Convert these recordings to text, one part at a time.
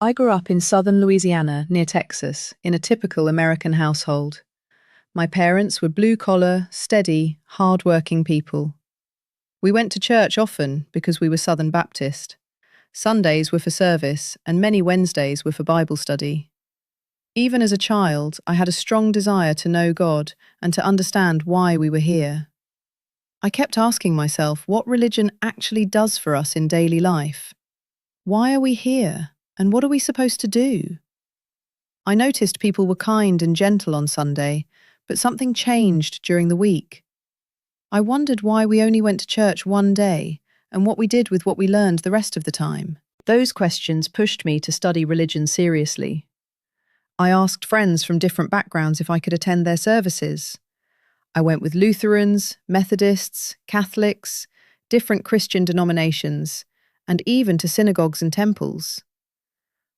I grew up in southern Louisiana, near Texas, in a typical American household. My parents were blue-collar, steady, hard-working people. We went to church often because we were Southern Baptist. Sundays were for service, and many Wednesdays were for Bible study. Even as a child, I had a strong desire to know God and to understand why we were here. I kept asking myself what religion actually does for us in daily life. Why are we here, and what are we supposed to do? I noticed people were kind and gentle on Sunday, but something changed during the week. I wondered why we only went to church one day and what we did with what we learned the rest of the time. Those questions pushed me to study religion seriously. I asked friends from different backgrounds if I could attend their services. I went with Lutherans, Methodists, Catholics, different Christian denominations, and even to synagogues and temples.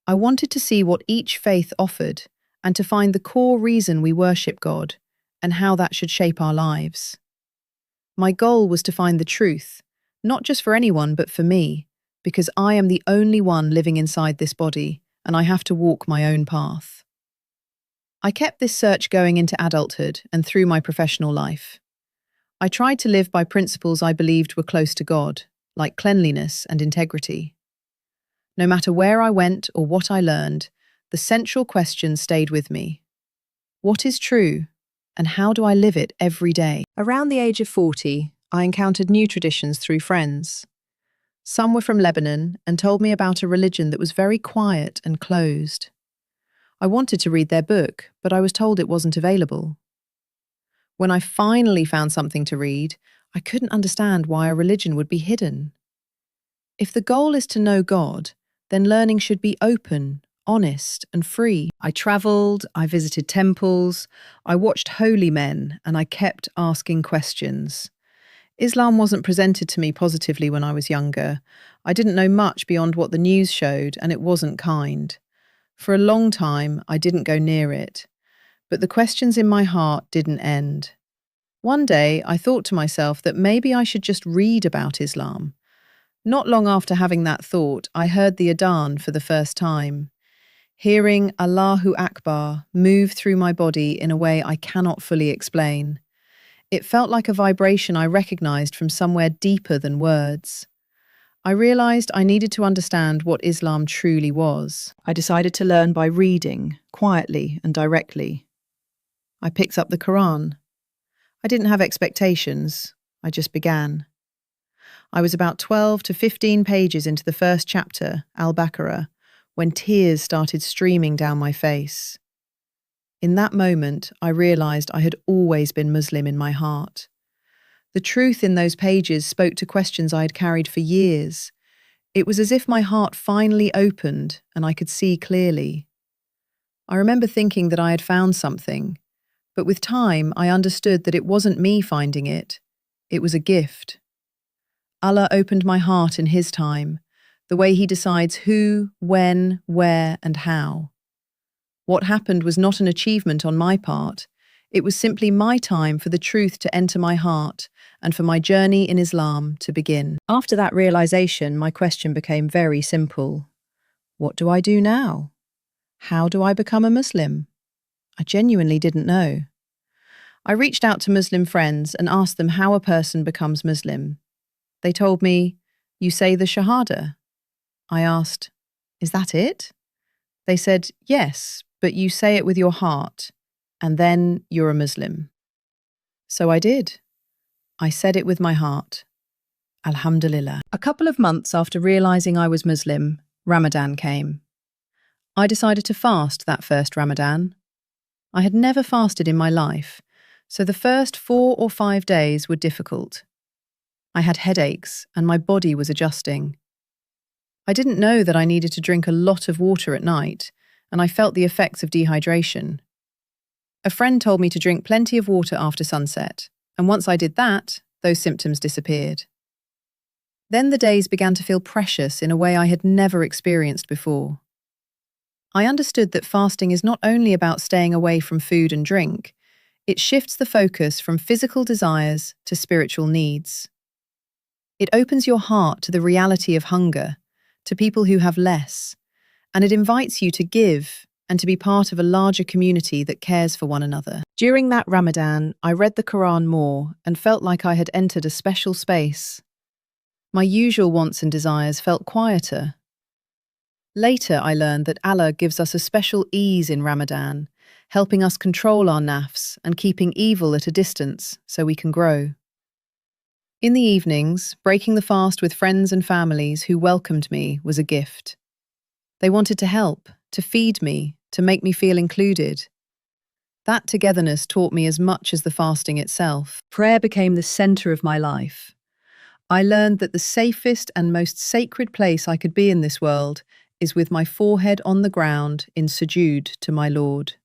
I wanted to see what each faith offered and to find the core reason we worship God and how that should shape our lives. My goal was to find the truth, not just for anyone but for me, because I am the only one living inside this body and I have to walk my own path. I kept this search going into adulthood and through my professional life. I tried to live by principles I believed were close to God, like cleanliness and integrity. No matter where I went or what I learned, the central question stayed with me. What is true, and how do I live it every day? Around the age of 40, I encountered new traditions through friends. Some were from Lebanon and told me about a religion that was very quiet and closed. I wanted to read their book, but I was told it wasn't available. When I finally found something to read, I couldn't understand why a religion would be hidden. If the goal is to know God, then learning should be open, honest, and free. I traveled, I visited temples, I watched holy men, and I kept asking questions. Islam wasn't presented to me positively when I was younger. I didn't know much beyond what the news showed, and it wasn't kind. For a long time, I didn't go near it. But the questions in my heart didn't end. One day, I thought to myself that maybe I should just read about Islam. Not long after having that thought, I heard the Adhan for the first time. Hearing Allahu Akbar move through my body in a way I cannot fully explain. It felt like a vibration I recognized from somewhere deeper than words. I realized I needed to understand what Islam truly was. I decided to learn by reading, quietly and directly. I picked up the Quran. I didn't have expectations. I just began. I was about 12 to 15 pages into the first chapter, Al-Baqarah, when tears started streaming down my face. In that moment, I realized I had always been Muslim in my heart. The truth in those pages spoke to questions I had carried for years. It was as if my heart finally opened and I could see clearly. I remember thinking that I had found something, but with time I understood that it wasn't me finding it. It was a gift. Allah opened my heart in His time, the way He decides who, when, where, and how. What happened was not an achievement on my part. It was simply my time for the truth to enter my heart and for my journey in Islam to begin. After that realization, my question became very simple. What do I do now? How do I become a Muslim? I genuinely didn't know. I reached out to Muslim friends and asked them how a person becomes Muslim. They told me, "You say the Shahada." I asked, "Is that it?" They said, "Yes, but you say it with your heart, and then you're a Muslim." So I did. I said it with my heart. Alhamdulillah. A couple of months after realizing I was Muslim, Ramadan came. I decided to fast that first Ramadan. I had never fasted in my life, so the first 4 or 5 days were difficult. I had headaches and my body was adjusting. I didn't know that I needed to drink a lot of water at night, and I felt the effects of dehydration. A friend told me to drink plenty of water after sunset, and once I did that, those symptoms disappeared. Then the days began to feel precious in a way I had never experienced before. I understood that fasting is not only about staying away from food and drink, it shifts the focus from physical desires to spiritual needs. It opens your heart to the reality of hunger, to people who have less, and it invites you to give and to be part of a larger community that cares for one another. During that Ramadan, I read the Quran more and felt like I had entered a special space. My usual wants and desires felt quieter. Later, I learned that Allah gives us a special ease in Ramadan, helping us control our nafs and keeping evil at a distance so we can grow. In the evenings, breaking the fast with friends and families who welcomed me was a gift. They wanted to help, to feed me, to make me feel included. That togetherness taught me as much as the fasting itself. Prayer became the center of my life. I learned that the safest and most sacred place I could be in this world is with my forehead on the ground in sujud to my Lord.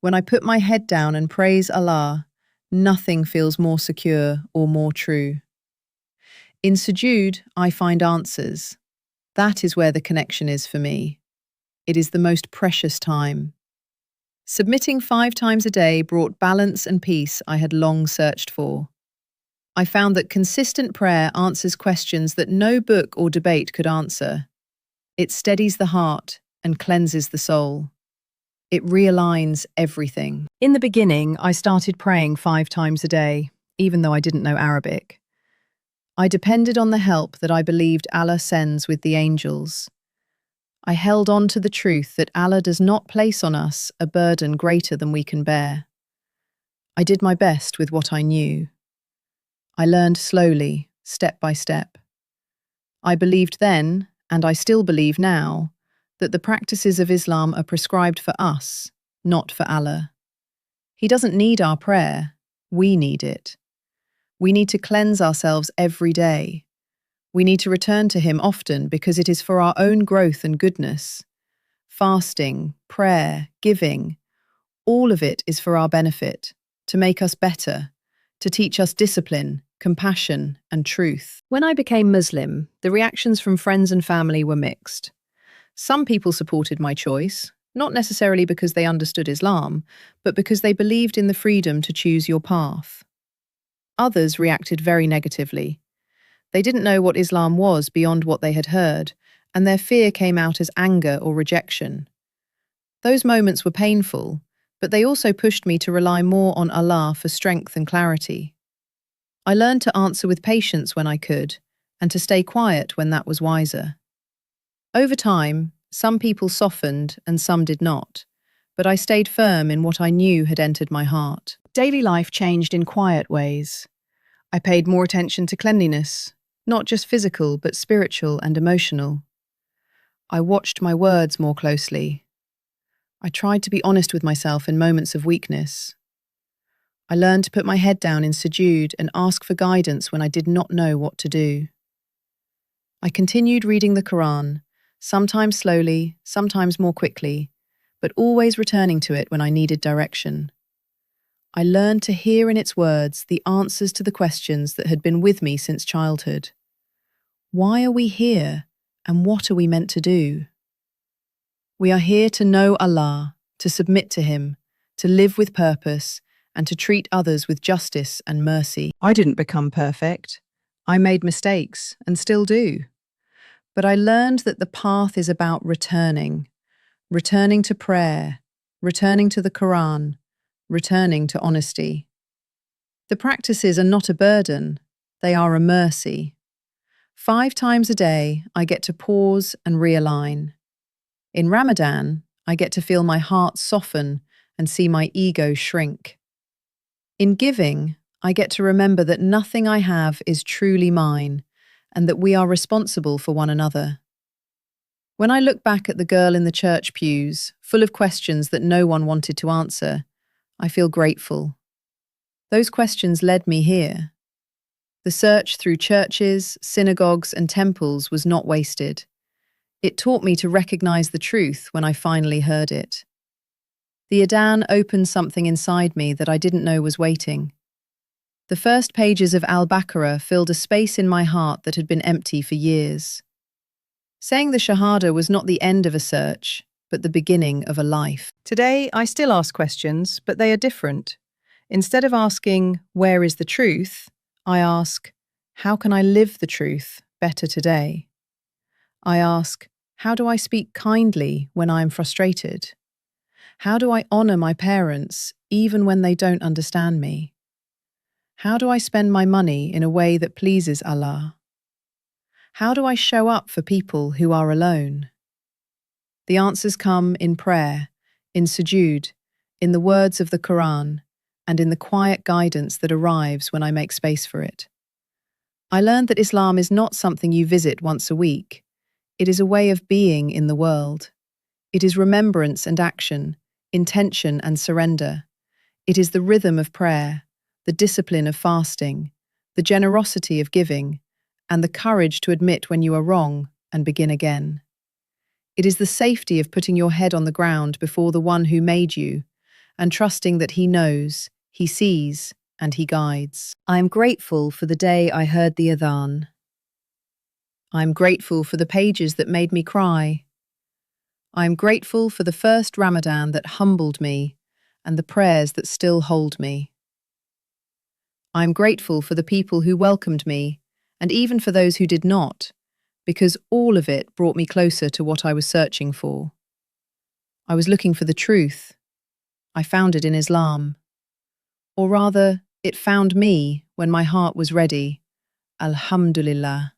When I put my head down and praise Allah, nothing feels more secure or more true. In sujud, I find answers. That is where the connection is for me. It is the most precious time. Submitting 5 times a day brought balance and peace I had long searched for. I found that consistent prayer answers questions that no book or debate could answer. It steadies the heart and cleanses the soul. It realigns everything. In the beginning, I started praying 5 times a day, even though I didn't know Arabic. I depended on the help that I believed Allah sends with the angels. I held on to the truth that Allah does not place on us a burden greater than we can bear. I did my best with what I knew. I learned slowly, step by step. I believed then, and I still believe now, that the practices of Islam are prescribed for us, not for Allah. He doesn't need our prayer, we need it. We need to cleanse ourselves every day. We need to return to Him often because it is for our own growth and goodness. Fasting, prayer, giving, all of it is for our benefit, to make us better, to teach us discipline, compassion, and truth. When I became Muslim, the reactions from friends and family were mixed. Some people supported my choice, not necessarily because they understood Islam, but because they believed in the freedom to choose your path. Others reacted very negatively. They didn't know what Islam was beyond what they had heard, and their fear came out as anger or rejection. Those moments were painful, but they also pushed me to rely more on Allah for strength and clarity. I learned to answer with patience when I could, and to stay quiet when that was wiser. Over time, some people softened and some did not, but I stayed firm in what I knew had entered my heart. Daily life changed in quiet ways. I paid more attention to cleanliness, not just physical but spiritual and emotional. I watched my words more closely. I tried to be honest with myself in moments of weakness. I learned to put my head down in sujud and ask for guidance when I did not know what to do. I continued reading the Quran, sometimes slowly, sometimes more quickly, but always returning to it when I needed direction. I learned to hear in its words the answers to the questions that had been with me since childhood. Why are we here, and what are we meant to do? We are here to know Allah, to submit to Him, to live with purpose, and to treat others with justice and mercy. I didn't become perfect. I made mistakes, and still do. But I learned that the path is about returning to prayer, returning to the Quran, returning to honesty. The practices are not a burden, they are a mercy. 5 times a day, I get to pause and realign. In Ramadan, I get to feel my heart soften and see my ego shrink. In giving, I get to remember that nothing I have is truly mine, and that we are responsible for one another. When I look back at the girl in the church pews, full of questions that no one wanted to answer, I feel grateful. Those questions led me here. The search through churches, synagogues, and temples was not wasted. It taught me to recognize the truth when I finally heard it. The Adhan opened something inside me that I didn't know was waiting. The first pages of Al-Baqarah filled a space in my heart that had been empty for years. Saying the Shahada was not the end of a search, but the beginning of a life. Today, I still ask questions, but they are different. Instead of asking, "Where is the truth?" I ask, "How can I live the truth better today?" I ask, How do I speak kindly when I am frustrated? How do I honor my parents even when they don't understand me? How do I spend my money in a way that pleases Allah? How do I show up for people who are alone? The answers come in prayer, in sujud, in the words of the Quran, and in the quiet guidance that arrives when I make space for it. I learned that Islam is not something you visit once a week. It is a way of being in the world. It is remembrance and action, intention and surrender. It is the rhythm of prayer, the discipline of fasting, the generosity of giving, and the courage to admit when you are wrong and begin again. It is the safety of putting your head on the ground before the one who made you, and trusting that he knows, he sees, and he guides. I am grateful for the day I heard the adhan. I am grateful for the pages that made me cry. I am grateful for the first Ramadan that humbled me and the prayers that still hold me. I am grateful for the people who welcomed me, and even for those who did not, because all of it brought me closer to what I was searching for. I was looking for the truth. I found it in Islam. Or rather, it found me when my heart was ready. Alhamdulillah.